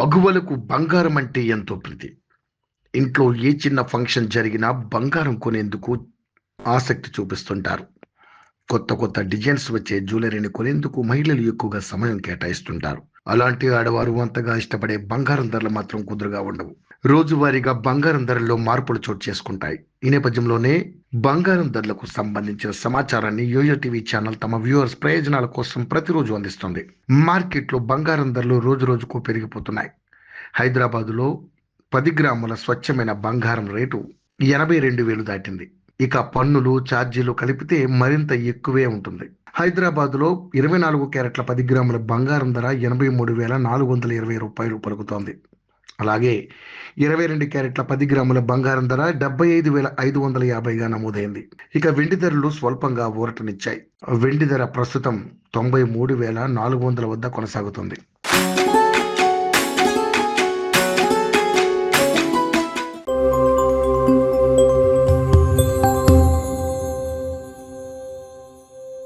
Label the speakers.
Speaker 1: మగువలకు బంగారం అంటే ఎంతో ప్రీతి. ఇంట్లో ఏ చిన్న ఫంక్షన్ జరిగినా బంగారం కొనేందుకు ఆసక్తి చూపిస్తుంటారు. కొత్త కొత్త డిజైన్స్ వచ్చే జ్యువెలరీని కొనేందుకు మహిళలు ఎక్కువగా సమయం కేటాయిస్తుంటారు. అలాంటి ఆడవారు అంతగా ఇష్టపడే బంగారం ధరలు మాత్రం కుదురుగా ఉండవు. రోజువారీగా బంగారం ధరల్లో మార్పులు చోటు చేసుకుంటాయి. ఈ నేపథ్యంలోనే బంగారం ధరలకు సంబంధించిన సమాచారాన్ని యోయో టీవీ ఛానల్ తమ వ్యూవర్స్ ప్రయోజనాల కోసం ప్రతిరోజు అందిస్తుంది. మార్కెట్లో బంగారం ధరలు రోజు రోజుకు పెరిగిపోతున్నాయి. హైదరాబాదులో 10 గ్రాముల స్వచ్ఛమైన బంగారం రేటు 82,000 దాటింది. ఇక పన్నులు ఛార్జీలు కలిపితే మరింత ఎక్కువే ఉంటుంది. హైదరాబాదులో 24 క్యారెట్ల 10 గ్రాముల బంగారం ధర 83,420 రూపాయలు పలుకుతోంది. అలాగే 22 క్యారెట్ల 10 గ్రాముల బంగారం ధర 75,550గా నమోదైంది. ఇక వెండి ధరలు స్వల్పంగా ఊరటనిచ్చాయి. వెండి ధర ప్రస్తుతం 93,400 వద్ద కొనసాగుతుంది.